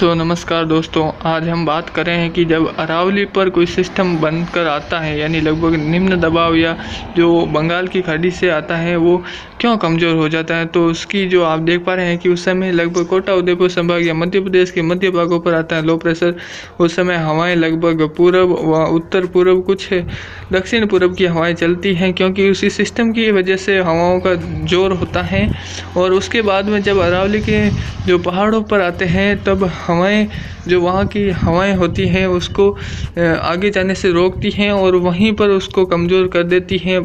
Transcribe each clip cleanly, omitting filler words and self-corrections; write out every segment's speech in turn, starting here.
नमस्कार दोस्तों, आज हम बात कर रहे हैं कि जब अरावली पर कोई सिस्टम बनकर आता है यानी लगभग निम्न दबाव या जो बंगाल की खाड़ी से आता है वो क्यों कमज़ोर हो जाता है। तो उसकी जो आप देख पा रहे हैं कि उस समय लगभग कोटा उदयपुर संभाग या मध्य प्रदेश के मध्य भागों पर आता है लो प्रेशर। उस समय हवाएं लगभग पूर्व व उत्तर पूर्व कुछ दक्षिण पूर्व की हवाएं चलती हैं, क्योंकि उसी सिस्टम की वजह से हवाओं का जोर होता है। और उसके बाद में जब अरावली के जो पहाड़ों पर आते हैं तब हवाएं जो वहाँ की हवाएं होती हैं उसको आगे जाने से रोकती हैं और वहीं पर उसको कमज़ोर कर देती हैं।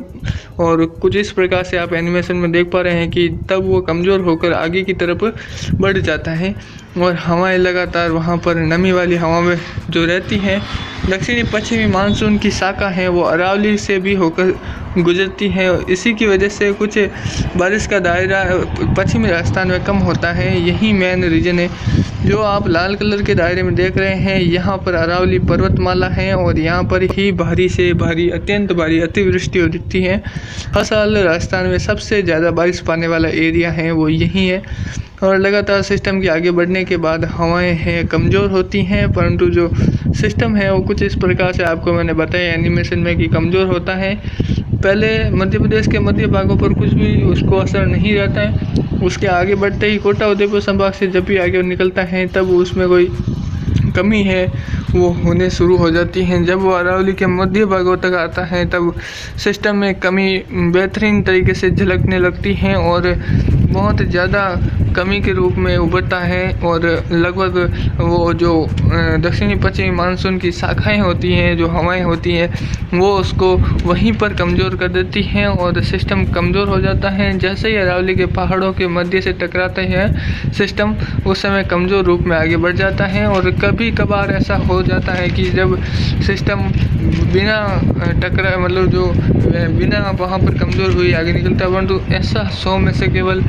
और कुछ इस प्रकार से आप एनिमेशन में देख पा रहे हैं कि तब वो कमज़ोर होकर आगे की तरफ बढ़ जाता है और हवाएं लगातार वहाँ पर नमी वाली हवाएं जो रहती हैं दक्षिणी पश्चिमी मानसून की शाखा है वो अरावली से भी होकर गुजरती है। इसी की वजह से कुछ बारिश का दायरा पश्चिमी राजस्थान में कम होता है। यही मेन रीज़न है। जो आप लाल कलर के दायरे में देख रहे हैं यहाँ पर अरावली पर्वतमाला है और यहाँ पर ही भारी से भारी अत्यंत भारी अतिवृष्टि होती है। हर साल राजस्थान में सबसे ज़्यादा बारिश पाने वाला एरिया है वो यही है। और लगातार सिस्टम के आगे बढ़ने के बाद हवाएं हैं कमज़ोर होती हैं, परंतु जो सिस्टम है वो कुछ इस प्रकार से आपको मैंने बताया एनिमेशन में कि कमज़ोर होता है। पहले मध्य प्रदेश के मध्य भागों पर कुछ भी उसको असर नहीं रहता है। उसके आगे बढ़ते ही कोटा उदयपुर संभाग से जब भी आगे निकलता है तब उसमें कोई कमी है वो होने शुरू हो जाती हैं। जब वो अरावली के मध्य भागों तक आता है तब सिस्टम में कमी बेहतरीन तरीके से झलकने लगती हैं और बहुत ज़्यादा कमी के रूप में उभरता है। और लगभग वो जो दक्षिणी पश्चिमी मानसून की शाखाएं होती हैं, जो हवाएं होती हैं, वो उसको वहीं पर कमज़ोर कर देती हैं और सिस्टम कमज़ोर हो जाता है। जैसे ही अरावली के पहाड़ों के मध्य से टकराते हैं सिस्टम उस समय कमज़ोर रूप में आगे बढ़ जाता है। और कभी कभार ऐसा हो जाता है कि जब सिस्टम बिना टकरा मतलब जो बिना वहाँ पर कमज़ोर हुई आगे निकलता है, परंतु ऐसा 100 में से केवल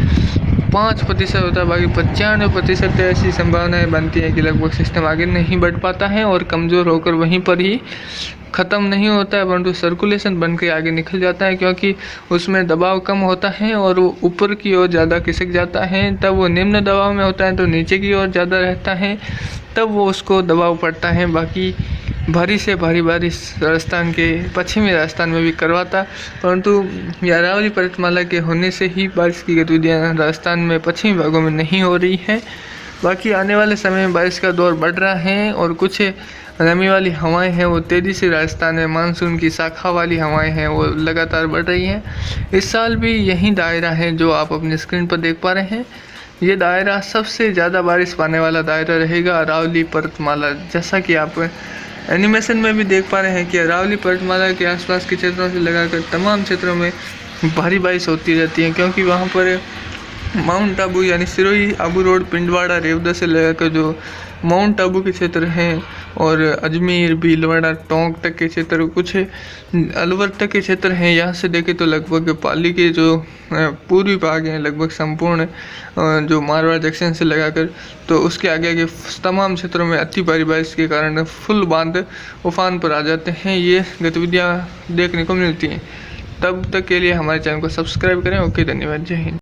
5% होता है। बाकी 95% ऐसी संभावनाएं बनती है कि लगभग सिस्टम आगे नहीं बढ़ पाता है और कमज़ोर होकर वहीं पर ही ख़त्म नहीं होता है, परंतु सर्कुलेशन बन के आगे निकल जाता है, क्योंकि उसमें दबाव कम होता है और वो ऊपर की ओर ज़्यादा खिसक जाता है। तब वो निम्न दबाव में होता है तो नीचे की ओर ज़्यादा रहता है, तब वो उसको दबाव पड़ता है। बाकी भारी से भारी बारिश राजस्थान के पश्चिमी राजस्थान में भी करवाता, परंतु अरावली पर्वतमाला के होने से ही बारिश की गतिविधियाँ राजस्थान में पश्चिमी भागों में नहीं हो रही है। बाकी आने वाले समय में बारिश का दौर बढ़ रहा है और कुछ नमी वाली हवाएं हैं वो तेज़ी से राजस्थान में मानसून की शाखा वाली हवाएं हैं वो लगातार बढ़ रही हैं। इस साल भी यही दायरा है जो आप अपनी स्क्रीन पर देख पा रहे हैं। ये दायरा सबसे ज़्यादा बारिश पाने वाला दायरा रहेगा अरावली पर्वतमाला। जैसा कि आप एनिमेशन में भी देख पा रहे हैं कि अरावली पर्वतमाला के आसपास के क्षेत्रों से लगाकर तमाम क्षेत्रों में भारी बारिश होती रहती है, क्योंकि वहाँ पर माउंट आबू यानी सिरोही आबू रोड पिंडवाड़ा रेवदा से लगाकर जो माउंट आबू के क्षेत्र हैं और अजमेर भीलवाड़ा टोंक तक के क्षेत्र, कुछ अलवर तक के क्षेत्र हैं। यहाँ से देखें तो लगभग पाली के जो पूर्वी भाग हैं लगभग संपूर्ण जो मारवाड़ जंक्शन से लगाकर तो उसके आगे आगे तमाम क्षेत्रों में अति भारी बारिश के कारण फुल बांध उफान पर आ जाते हैं। ये गतिविधियाँ देखने को मिलती हैं। तब तक के लिए हमारे चैनल को सब्सक्राइब करें। ओके, धन्यवाद, जय हिंद।